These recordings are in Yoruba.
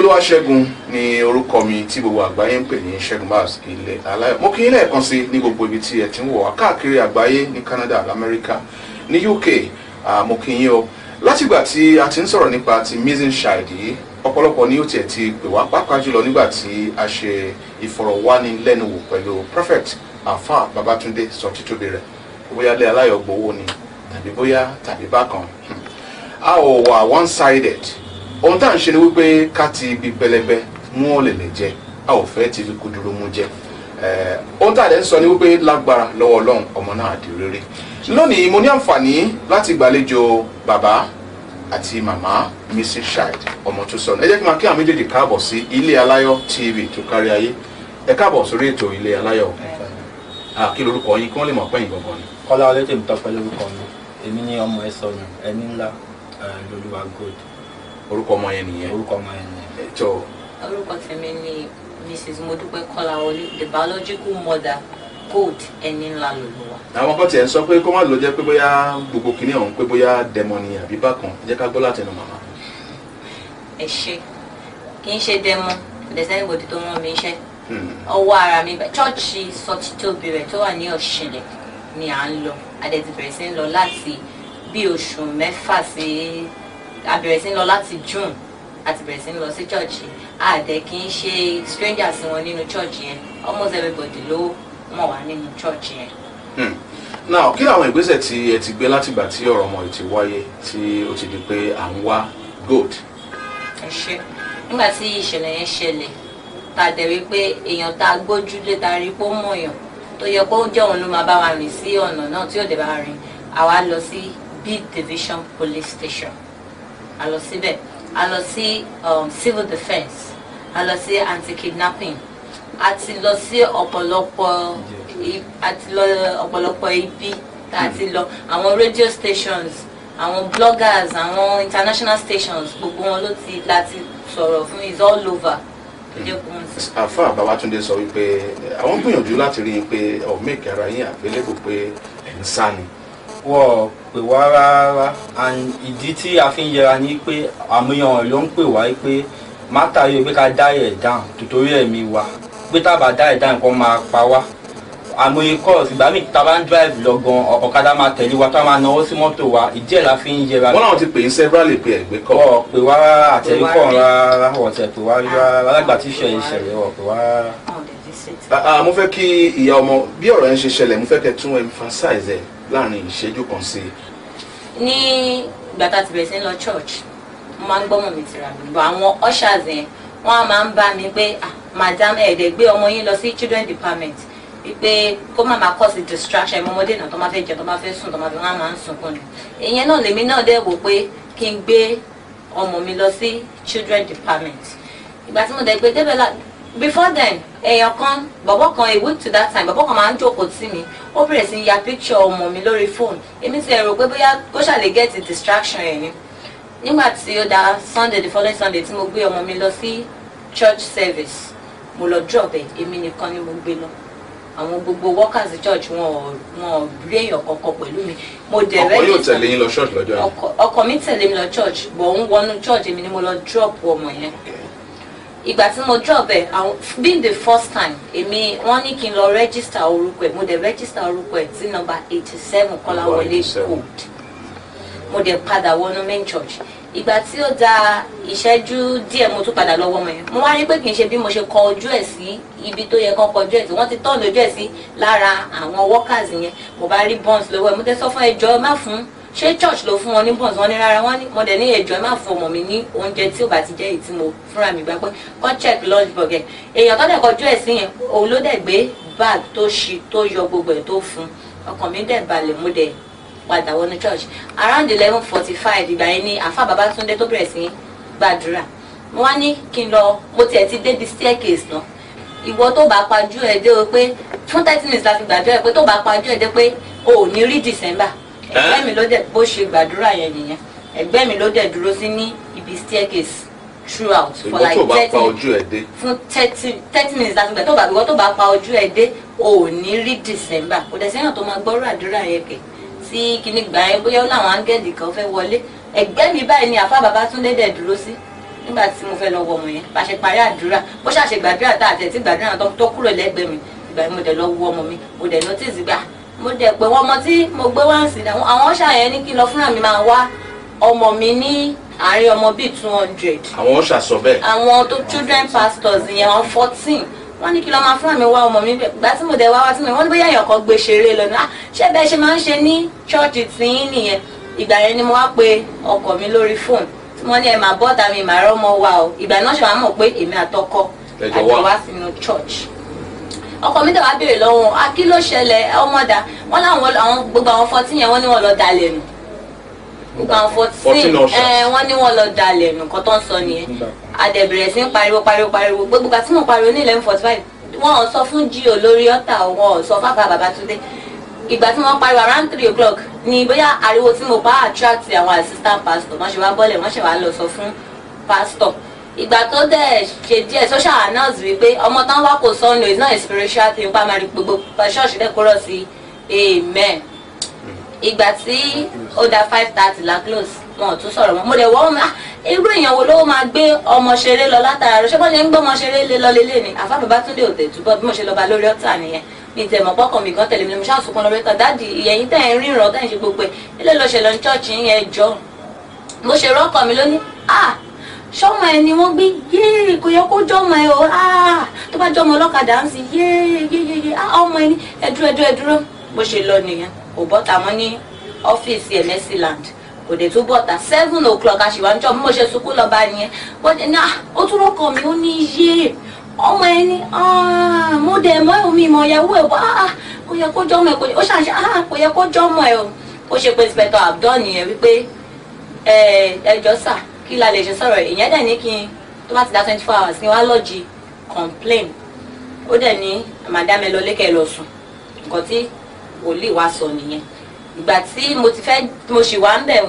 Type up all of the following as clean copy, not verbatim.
Olúwaṣẹ́gun ni orúkọ mi tí gbogbo àgbáyé ń pè ní Ṣẹ́gun Babs Ilé Aláyọ̀. Mo kí yín lẹ́ẹ̀kan sí ní gbogbo ibi tí ẹ ti ń wò wá káàkiri àgbáyé ní Canada, l'Amẹ́ríkà, ní UK. Mo kí yín o. Látìgbà tí a ti ń sọ̀rọ̀ nípa ti Missing Child yìí, ọ̀pọ̀lọpọ̀ ni ó tiẹ̀ ti pè wá pàápàá jùlọ nígbà tí a ṣe ìfọ̀rọ̀wánilẹ́nuwò pẹ̀lú Prophet Alfa Babatunde Sọ̀títọ́bẹ̀rẹ̀. Bóyá Ilé Aláyọ̀ gbowó ni tàbí bákan. A ò wà one-sided. Ohun tá à ń ṣe ni wípé ká ti ibi pẹlẹbẹ mú ọ̀lẹ̀lẹ̀ jẹ, a ò fẹ́ ti ibi kúdúrú mú jẹ. Ohun tá à dẹ̀ ń sọ ni wípé lágbára lọ́wọ́ Ọlọ́run ọmọ náà di rere. Lónìí mo ní àǹfààní láti gbàlejò bàbá àti màmá Missing Child ọmọ tó sọnù. Ẹ jẹ́ kí n máa kí àwọn méjèèjì káàbọ̀ sí Ilé Aláyọ̀ TV tó kárí ayé. Ẹ káàbọ̀ sórí ètò Ilé Aláyọ̀. Kí lorúkọ yín kí wọ́n lè mọ̀ pẹ́yìn gangan ni. Kọ́lá Ọlẹ́tẹ̀mítọ́pẹ́ lórúkọ mi. Èmi ni ọmọ ẹ sọnù ẹni ńlá lolúwa gold. Orúkọ ọmọ yẹn nìyẹn. Orúkọ ọmọ yẹn nìyẹn. Tó. Orúkọ tèmi ni Mrs. Modupe Kọ́láwọlé, the biological mother, gold ẹni ńlá lolúwa. Àwọn kan tiẹ̀ ń sọ pé kó má lọ jẹ́ pé bóyá gbogbo kìíní ọ̀hún pé bóyá dẹmọ ni àbí bákan. Jẹ́ ká gbọ́ látẹnu màmá. Ẹ ṣé, kì í ṣe dẹmọ, there's anybody tó rán mi iṣẹ́. Ọwọ́ ara mi bẹ̀. Chọ́ọ̀chì Sọ̀títọ́bẹ̀rẹ̀ tó wà ní Ọ̀ṣẹ̀lẹ̀ ni à ń lọ. A dẹ̀ ti bẹ̀rẹ̀ sí ń lọ láti bí oṣù mẹ́fà sí a bẹ̀rẹ̀ sí ń lọ láti June. A ti bẹ̀rẹ̀ sí ń lọ sí chọ́ọ̀chì. A dẹ̀ kì í ṣe stranger sí wọn nínú chọ́ọ̀chì yẹn. Almost everybody ló mọ̀ wá nínú chọ́ọ̀chì yẹn. Now, kí làwọn ìgbésẹ̀ tí ẹ ti gbé látìgbà tí ọ̀rọ̀ ọmọ yìí ti wáyé tí ó ti di pé à ń wá gold? Ẹ ṣé, nígbà tí ìṣẹ̀lẹ̀ yẹn ṣẹlẹ̀, ta dẹ̀ rí pé èèyàn tá a gbójúlé ta rí pé ó mọ̀yàn tó yẹ kó jẹ́ òun ló máa bá wa rìn sí ọ̀nà náà tí ò dé bá wa rìn. Àwa lọ sí B Division Police Station. A lọ síbẹ̀. A lọ sí civil defence. A lọ sí anti-kidnapping. A ti lọ sí ọ̀pọ̀lọpọ̀ ibi tá a ti lọ. Àwọn radio stations, àwọn bloggers, àwọn international stations, gbogbo wọn ló ti láti sọ̀rọ̀ fún is all over. Alfa Babatunde sọ wípé àwọn gbìyànjú láti rí i pé make ara yín àgbélébù pé ẹ̀ ń sá ni. Wọ́n pè wá rárá, and ìdí tí a fi ń yẹra ni pé àmúyàn ló ń pè wá pé mátà yóò pé ká dá ẹ̀ dáhùn tòtórí ẹ̀mí wa pé tá a bá dá ẹ̀ dáhùn kan máa pa wá. Àmúyẹ kọ́ọ̀sì ìgbà míì tá a bá ń drive lọ gan ọ̀kadà máa tẹ̀lé wa tá a máa náwó sí mọ́tò wa, ìdí ẹ̀ la fi ń yẹra. Wọ́n náà ti pè é several pé ẹ̀gbẹ́ kọ́. Wọ́n pè wá rárá àtẹ̀ríkọ̀ rárá, wọ́n tẹ̀ pè wá rárá lágbà tí ìṣẹ̀lẹ̀ wọ́n pè wá rárá. Mo fẹ́ kí ìyá ọmọ bí ọ̀rọ̀ yẹn ṣe ṣẹlẹ̀ mo fẹ́ kẹ́ tún emphasize ẹ̀ láàrin ìṣẹ́jú kan sí i. Ní ìgbà tá a ti bẹ̀rẹ̀ sí ń lọ church, mo máa ń gbọ́mọ̀ mi tìra mi bọ̀ àwọn ushers yẹn wọ́n á máa ń bá mi pé madam ẹ̀ẹ́dẹ̀ gbé ọmọ yín lọ sí children department wípé kó má máa cause distraction ọmọdé náà tó máa fẹ́ jẹ tó máa fẹ́ sùn tó máa fẹ́ wọ́n á máa ń sunkún ni. Ìyẹn náà lèmi náà dẹ̀ wò pé kí n gbé ọmọ mi lọ sí children department. Ìgbà tí mo dẹ̀ gbé débẹ̀ before then èèyàn kan bọ̀bọ̀ kan a week to that time bọ̀bọ̀ kan máa ń jókòó sí mi ó bẹ̀rẹ̀ sí ya picture ọmọ mi lórí phone. Èmi ti rò pé bóyá kó ṣàlè get distraction ẹ̀ ni. Nígbà tí ó da Sunday the following Sunday tí mo gbé ọmọ mi lọ sí church service mo lọ drop ẹ̀ èmi nìkan ni mo gbé lọ. Àwọn gbogbo workers church wọn rí èèyàn kankan pẹ̀lú mi. Mo dẹ̀ register. Ọkọ yóò tẹ̀lé yín lọ church lọ́jọ́ yẹn. Ọkọ mi tẹ̀lé mi lọ church bọ̀ ń wọnú church èmi ni mo lọ drop ọmọ yẹn. Ìgbà tí mo drop ẹ̀ being the first time èmi wọ́n ní kí n lọ register orúkọ ẹ̀ mo dẹ̀ register orúkọ ẹ̀ sí number 87 Kọ́láwọlé Gold. Mo dẹ̀ padà wọnú main church. Ìgbà tí ó da ìṣẹ́jú díẹ̀ mo tún padà lọ́wọ́ ọmọ yẹn mo wá rí pé kì í ṣe bí mo ṣe kọ ojú ẹ̀ sí ibi tó yẹ kán kọjú ẹ̀ sí wọ́n ti tọ́ọ̀nù ojú ẹ̀ sí lára àwọn workers yẹn mo bá rí buns lọ́wọ́ ẹ̀ mo tẹ́ sọ fún ẹjọ́ má fún ṣé church ló fún wọn ní buns wọn ní rárá wọn ní mo dẹ̀ ní ẹjọ́ má fún ọmọ mi ní oúnjẹ tí ò bá ti jẹ́ èyí tí mo fúnra mi gbà pé kọ́ check lunch bag ẹ̀ èèyàn tó dẹ̀ kọjú ẹ̀ sí yẹn òun ló dẹ̀ gbé bag tó ṣí tó yọ gbogbo ẹ̀ tó fún ọkàn mi dẹ̀ balẹ̀ mo dẹ̀ padà wọnú church around 11:45 ìgbà yẹn ni Alfa Babatunde tó bẹ̀rẹ̀ sí gbàdúrà mo wá ní kí n lọ mo tiẹ̀ ti débi staircase náà ìwọ tó bá pajú ẹ̀ dé o pé fún 30 minutes la fi gbàdúrà pé tó bá pajú ẹ̀ dé pé o ò ní rí December ẹgbẹ́ mi ló dẹ̀ bó ṣe gbàdúrà yẹn nìyẹn ẹgbẹ́ mi ló dẹ̀ dúró sí ní ibi staircase throughout for like 30 minutes la fi gbàdúrà ìwọ tó bá pa ojú ẹ̀ dé o ò ní rí December kò dẹ̀ sẹ́yìn tó máa gbọ́rọ̀ àdúrà yẹn kẹ̀ tí kìíní gbà yẹn bóyá ó láwọn áńgẹ́lì kan fẹ́ wọlé ẹgbẹ́ mi báyìí ni Alfa Babatunde dẹ̀ dúró sí nígbà tí mo fẹ́ lọ wọ ọmọ yẹn bá ṣe parí àdúrà bó ṣàṣe gbàdúrà tá àtẹ̀tí gbàdúrà tó kúrò lẹ́gbẹ̀ẹ́ mi ìgbà yẹn mo dẹ̀ lọ wọ ọmọ mi mo dẹ̀ notice gbà mo dẹ̀ pé wọ́n ọmọ tí mo gbé wá ń sìn àwọn ṣàyẹn ní kí n lọ fúnra mi máa wá ọmọ mi ní àárín ọmọ bíi 200. àwọn ṣàṣọ bẹ́ẹ̀. àwọn tó children pastors yẹn wọn 14 wọ́n ní kí lọ máa fúnra mi wá ọmọ mi gbà tí mo dẹ̀ wá sí mi wọ́n ní bóyá èèyàn kan gbé ṣeré lọ ní ṣé bẹ́ẹ̀ ṣe máa ń ṣe ní chọ́ọ̀chì tìyín nìyẹn ìgbà yẹn ni mo wá pe ọkọ mi lórí fóònù tí wọ́n ní ẹ máa bọ́ta mi màá rọ́mọ wa o ìgbà náà ṣe wàá mọ̀ pé èmi àtọkọ àjọ wá sínú church ọkọ mi dàbá béèrè lọ́wọ́ kí ló ṣẹlẹ̀ ọmọdà wọ́n láwọn gbogbo àwọn 14 yẹn wọ́n ní wọ́n lọ dalẹ̀ nù gbogbo àwọn 14 wọ́n ní wọ́n lọ dalẹ̀ nù kọ́ tó ń sọ nìyẹn adẹ̀bẹ̀rẹ̀ sí ń pariwo gbogbo àti mò ń pariwo ní 11:45 wọ́n ò sọ fún jíò lórí ọ̀tà wọn ò sọ fáfá Babátúndé ìgbà tí wọ́n pariwo around 3 o'clock ni bóyá ariwo tí mo bá attract àwọn assistant pastor wọ́n ṣe wá bọ́lẹ̀ wọ́n ṣe wá lọ sọ fún pastor ìgbà tó dẹ̀ ṣe díẹ̀ social announce wípé ọmọ tán wá kò sọnù is not a spiritual thing pa máa rí gbogbo ṣọ́ọ̀ṣì dẹ̀ kúrò sí amen ìgbà tí ó da 5:30 la close wọn ò tún sọ̀rọ̀ mọ́ mo dẹ̀ wọ́n mi irú èèyàn wo ló máa gbé ọmọ ṣeré lọ látara rẹ̀ ṣé wọ́n ṣe ń gbọ́ ọmọ ṣeré lé lọ lélẹ̀ ni àfa Babátúndé ò tẹ̀ túbọ̀ bí mo ṣe lọ bá lórí ọ̀tà nìyẹn mi tẹ̀ mọ́ pọ́kàn mi gan tẹ̀lé mi mo ṣàṣùkún lórí ọ̀tà dáàdì ìyẹ̀yìn tẹ̀ ń ríran tẹ̀ ń ṣe gbogbo ẹ̀ ilé lọ ṣe lọ ní chọ́ọ̀chì yẹn jọ mo ṣe rọ́kọ̀ mi lónìí ṣọ́mọ ẹ ni wọ́n gbé yéé kò yẹ kó jọ́mọ ẹ o tó bá jọ́mọ ọlọ́kadà ń sin yéé ọmọ ẹ ní ẹdúró bó ṣe lọ nìyẹn kò bọ́ta mọ́ ní ọ́fíìsì Mercyland kò dé tó bọ́ta 7 o'clock àṣìwájọ́ bí mo ṣe sunkún lọ bá nìyẹn wọ́n ní ó tún rọ́kọ̀ mi ó ní yéé ọmọ ẹ ní mo dẹ̀ mọ́ omi ìmọ̀ ìyàwó ẹ̀ wá kò yẹ kó jọ́mọ ẹ ó ṣàṣà kò yẹ kó jọ́mọ ẹ o ó ṣe pé inspector Abdul nìyẹn wípé ẹjọ́ sà kí la lè ṣe sọ̀rọ̀ ìyẹn dẹ̀ ní kí n tó bá ti dá 24 hours kí n wá lọ́ọ̀jì complain ó dẹ̀ ní madam ẹ lọ lékè lọ sùn nǹkan tí wòlíì wá sọ nìyẹn ìgbà tí mo ti fẹ́ mo sì wá ń bẹ̀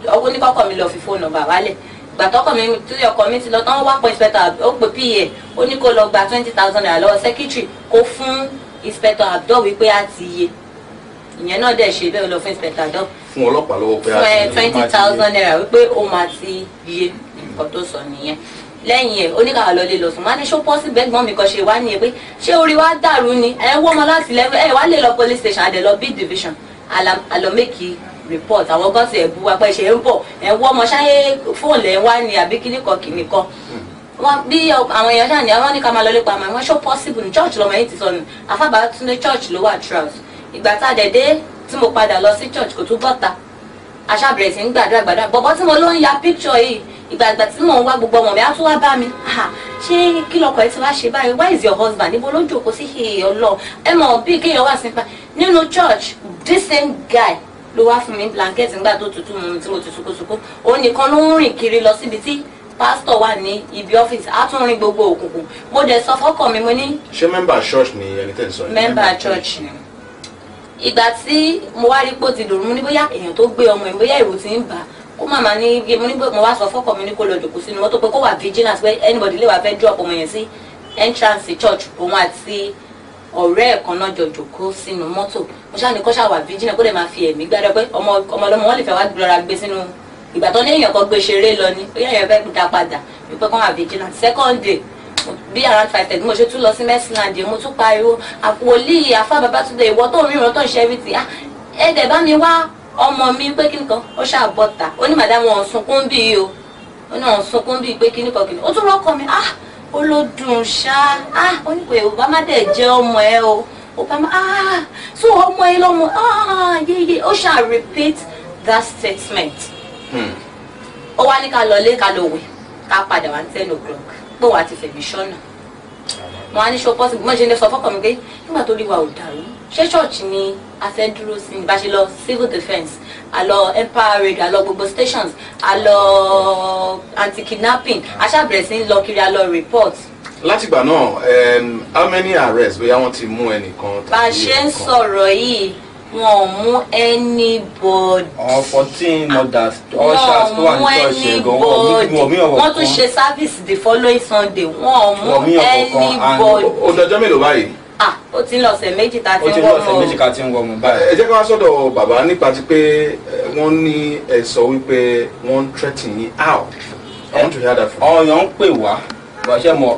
ọwọ́ ní kọ́kọ́ mi lọ fi fóònù nọ́mbà wálẹ̀ ìgbà tọkọ mi tí ọkọ mi ti lọ tán wá pọ̀ inspector ó pè pa ó ní kó lọ gba 20,000 naira lọ́wọ́ secretary kó fún inspector Abdul wípé á ti yé ìyẹn náà dẹ̀ ṣe bẹ́ẹ̀ lọ fún inspector Abdul fún ọlọ́pàá lọ́wọ́ pé fún 20,000 naira wípé ó máa ti yé nǹkan tó sọ nìyẹn lẹ́yìn ẹ̀ oníkàwá lọ lè lọ sùn wá ní ṣó pọ́sì bẹ́gbọ́n mi kan ṣe wá nìyẹn pé ṣé orí wa dàrú ni ẹ wọ́ ọmọ láti lẹ́wọ́ ẹ wá lè lọ police station àdè lọ B division àlọ́ mẹ́kì report àwọn gọ́ọ̀sì ẹ̀ bu apẹ́ ṣe ń bọ̀ ẹ wọ́ ọmọ ṣáyé fóònù ẹ̀ wá ní àbí kíníkan kìnìkan wọn bí àwọn èèyàn ṣáà ní àwọn ní ká máa lọ lépa àmọ́ wọn ṣó possible ní church lọmọ yìí ti sọnù Àfà Babátúndé church ló wà trout ìgbà tá a dẹ̀ dé tí mo padà lọ sí church kò tún bọ́ta aṣábẹ̀rẹ̀ sí ń gbàdúrà bọ̀bọ̀ tí mo ló ń ya picture yìí ìgbàgbà tí mò ń wá gbogbo ọmọ mi á tún wá bá mi ṣé kí lọkọ ẹ ti wá ṣe báyìí where is your husband níbo ló jókòó sí ọlọ ẹ mọ̀ bí kéèyàn wà sí pa nínú church this same guy ló wá fún mi blanket nígbà tó tutù mú mi tí mo ti sunkúnsunkún òun nìkan ló ń rìn kiri lọ síbi tí pásítọ̀ wà ní ibi ọ́fíìsì á tún rin gbogbo òkùnkùn mo dẹ̀ sọ fọ́kọ mi mo ní. ṣé member church ni ẹni tẹ́ ń sọ yìí. member church ni ìgbà tí mo wá rí pé ó ti dòrò mo ní bóyá èèyàn tó gbé ọmọ ẹ̀ bóyá èrò ti ń bà kó màmá ní mo wá sọ fọ́kọ mi ní kó lọ jòkó sínú mọ́tò pé kó wà vigilant pé anybody lè wà fẹ́ drop ọmọ yẹn sí entrance church òun àti ọ̀rẹ́ ẹ̀ kan náà jọ jòkó sínú mọ́tò mo ṣáà ní kó ṣáà wà vigilant kó lè máa fi ẹ̀mí gbádùn pé ọmọlọ́mọ wọn lè fẹ́ wá gbọ́ra gbé sínú ìgbà tó ní èèyàn kan gbé ṣeré lọ ni bóyá èèyàn fẹ́ dá padà wípé kó wà vigilant second day bí around 5:30 mo ṣe tún lọ sí Mercyland mo tún pariwo àpòlí Àfà Babátúndé ìwọ tó ríran tó ń ṣe everything ẹ dẹ̀ bá mi wá ọmọ mi pé kíni kan ó ṣàbọ̀tà ó ní màdá wọn sunkún bí o ó ní wọn sunkún bí pé kíni kan kíni ó tún rọ́kọ mi ó ló dùn ṣá ó ní pé òbá má dẹ̀ jẹ́ ọmọ ẹ o òbá má so ọmọ ẹ lọ́mọ yéye ó ṣà repeat that statement ó wá ní ká lọ lé ká lọ wẹ̀ ká padà wá ní 10 o'clock pé wàá ti fẹ̀mí ṣọ́nà wọn á ní ṣó possible mo ṣe ní sọ fọ́kàn mi pé nígbà tó rí wa ò dàrú ṣé ṣọ́ọ̀ṣì ni a fẹ́ dúró sí ní bá ṣe lọ civil defence a lọ empire radio a lọ gbogbo stations a lọ anti-kidnapping a ṣàbẹ̀rẹ̀ sí ń lọ kiri a lọ report. látìgbà náà how many arrests bóyá wọ́n ti mú ẹnìkan. bá a ṣe ń sọ̀rọ̀ yìí wọn ò mú anybody. 14 mothers ushers tó wà ní church yẹn gan wọ́n tún ṣe service the following Sunday wọn ò mú anybody. ó dọjọ́ mélòó báyìí. ó ti ń lọ ọ̀sẹ̀ méjì tá a ti ń wọ́ mọ́. ó ti ń lọ ọ̀sẹ̀ méjì ká ti ń wọ́ mọ́ báyìí. ẹ jẹ́ ká wá sọ́dọ̀ bàbá nípa ti pé wọ́n ní ẹ sọ wípé wọ́n ń threaten yín out I want to hear that from you. ọ̀yàn ń pè wá ṣe mọ̀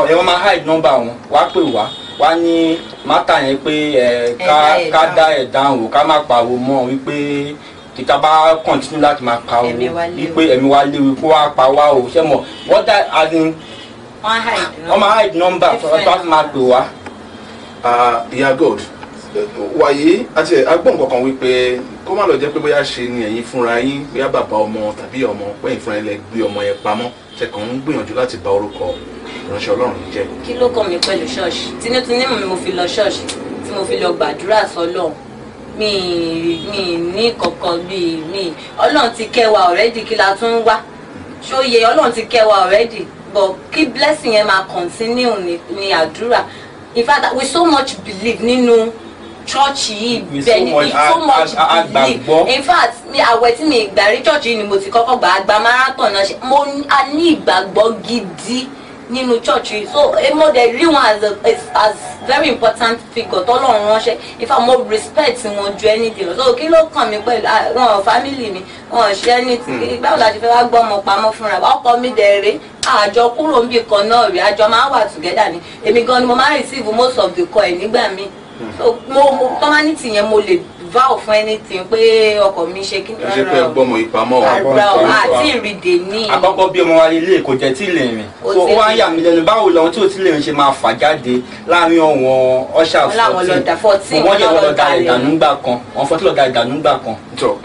ẹ̀rọ máa hide number wọn wá pè wá wá ní mátà yẹn pé ká dá ẹ̀ dáhùn ká má pariwo mọ́ wípé tìta bá continue láti máa pariwo wípé ẹ̀mí wa léwu kó wá pa wá o ṣe mọ̀ wọ́n dá as in wọ́n máa hide number tó máa pè wá. Ìyá Gold wàyí àti agbóhùn kankan wípé kó má lọ jẹ́ pé bóyá ṣe ni ẹ̀yin fúnra yín bóyá bàbá ọmọ tàbí ọmọ pẹ́yìn fúnra yín lẹ gbé ọmọ yẹn pamọ́ tẹkàn ń gbìyànjú láti bà orúkọ ìránṣẹ́ Ọlọ́run yìí jẹ́. kí ló kàn mí pẹ̀lú ṣọ́ọ̀ṣì tinútinú mi mo fi lọ ṣọ́ọ̀ṣì tí mo fi lọ gbàdúrà sọ́lọ́run mi ní kankan bíi mi Ọlọ́run ti kẹ́ wa already kí la tún wá ṣóye Ọlọ́run ti kẹ́ wa already but kí blessing yẹn máa continue ní àdúrà in fact we so much believe nínú church yìí bẹ́ẹ̀ ni we so much believe in fact àwẹ̀ tí mi ìgbà rí church yìí ni mo ti kọ́kọ́ àgbà marathon náà ṣe a ní ìgbàgbọ́ gidi nínú church yìí so mo dẹ̀ rí wọn as very important figure tọ́lọ́run ránṣẹ́ in fact mo respect wọn ju anything lọ so kí ló kàn mí pẹ̀lú wọn family mi wọn ṣe anything báwo la ṣe fẹ́ wá gbọ́ ọmọ pamọ́ fúnra ọkọ mi dẹ̀ rí àjọ kúrò níbi kan náà rí àjọ máa ń wà together ni èmi gan ni mo máa ń receive most of the call ẹ̀ nígbà míì so tọ́mánìtì yẹn mo lè vow fún anything pé ọkọ mi ṣe kí. ẹ ṣe pé gbọmọ ìpamọ́ àti ìrìndè ní. àkọ́kọ́ bí ọmọ wa ilé kò jẹ́ tí lè rìn so ó wá ń yà mí lẹ́nu báwo lọ́wọ́ tí ò tí lè rìn ṣe máa fà jáde láàrin ọ̀wọ́n ọ̀ṣà 14 wọ́n yẹ lọ́ọ́ da ìdànùgbà kan wọ́n fọ́ tí lọ́ọ́ da ìdànùgbà kan. tó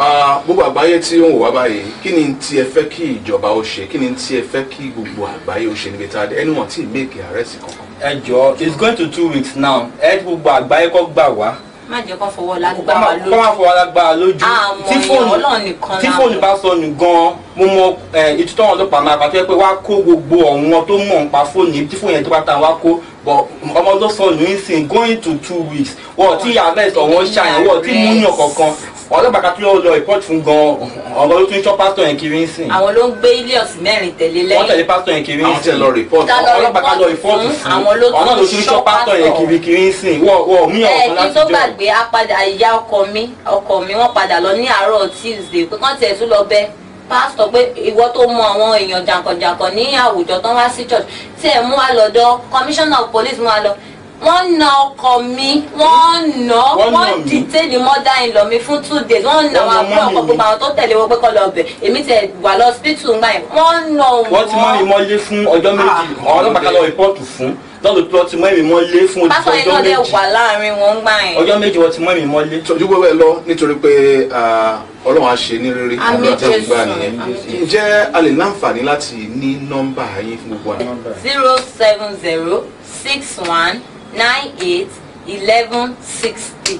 gbogbo àgbáyé tí ó ń wò wá báyìí kí ni tí ẹ fẹ́ kí ìjọba ó ṣe kí ni tí ẹ fẹ́ kí gbogbo àgbáyé ó ṣe níbi tá a dé ẹni wọn tí ì méèkì àrẹ́sì kankan. ẹ jọ it's going to 2 weeks now ẹ gbogbo àgbáyé kọ́ gbà wá má jẹ́ kó fọwọ́ lágbára lójú. kó má fọwọ́ lágbára lójú. tí fóònù bá sọnù gan-an mo mọ ìtútọ́ wọn ọlọ́pàá máa pàtó yẹ pé wá kó gbogbo ọ̀wọ́n tó mọ̀ nípa fóònù yìí tí fóònù yẹn tó bá ta wá kó ọmọ ló sọnù ń sìn going to 2 weeks wọ́n ti arrest ọ̀wọ́n ṣàyẹn wọ́n ti mú yàn kankan ọlọ́pàá kan tó lọ report fún gan ọ̀rọ̀ ló tún ṣọ́ pásítọ̀ yẹn kiri ń sìn. àwọn ló ń gbé ilé ọ̀sìn mẹ́rin tẹ̀lé lẹ́yìn. wọ́n tẹ̀lé pásítọ̀ yẹn kiri ń sìn. àwọn tẹ̀ lọ report. ọlọ́pàá kan lọ report fún àwọn ló tún ṣọ́ pásítọ̀ yẹn kiri ń sìn. wọ́n mú yàn ọ̀kan láti jọ. kí tó gbàgbé apàdà ìyá ọkọ mi wọ́n padà lọ ní àárọ̀ Tuesday pé kán tiẹ̀ tún lọ bẹ pásítọ̀ pé ìwọ tó mọ àwọn èèyàn jàǹkànjàǹkàn ní àwùjọ tán wá sí church tí ẹ̀ mú wa lọ́dọ̀ commissioner of police mú wa lọ wọ́n na ọkọ mi wọ́n detain mother-in-law mi fún 2 days wọ́n na àwọn àbúrò ọkọ gbogbo àwọn tó tẹ̀lé wọn pé kọ́ lọ bẹ̀ èmi tẹ̀ wà lọ hospital ńgbà yẹn wọ́n na wọn. wọ́n ti mọ́ mi mọ́lé fún ọjọ́ méjì àwọn ọlọ́pàá kan lọ rìpọ́ọ̀tù fún lọ́dọ̀ tó ti mọ́ mi mọ́lé fún ọjọ́ méjì. pásítọ̀ yìí náà dẹ̀ wà láàrin wọn ńgbà yẹn. ọjọ́ méjì wọ́n ti mọ́ mi mọ́lé. tọ́jú gbogbo ẹ lọ nítorí pé Ọlọ́run á ṣe ní rírí ọlọ́tẹ̀ gbà nìyẹn ǹjẹ́ a lè láǹfààní láti ní nọ́mbà yín fún gbogbo àwọn. 07061981160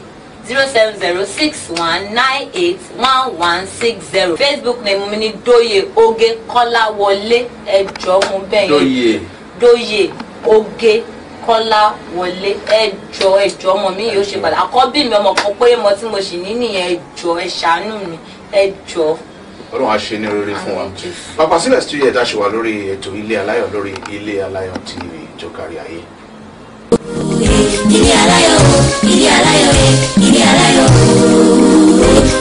07061981160 Facebook name mi ni Dóyè Oge Kọ́láwọlé ẹjọ́ mo bẹ̀yẹn Dóyè Oge Kọ́láwọlé ẹjọ́ ọmọ mi yóò ṣe padà àkọ́bí mi ọmọ kan pé mo tí mo sì ní nìyẹn ẹjọ́ ẹ ṣàánú mi ẹjọ́. Ọlọ́run á ṣe ní rere fún wa. Papa Sílẹ̀ Studio ẹ̀dá ṣe wà lórí ètò Ilé Aláyọ̀ lórí Ilé Aláyọ̀ TV tó kárí ayé. Ilé Aláyọ̀, Ilé Aláyọ̀, Ilé Aláyọ̀,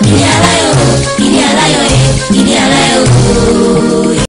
Ilé Aláyọ̀, Ilé Aláyọ̀, Ilé Aláyọ̀.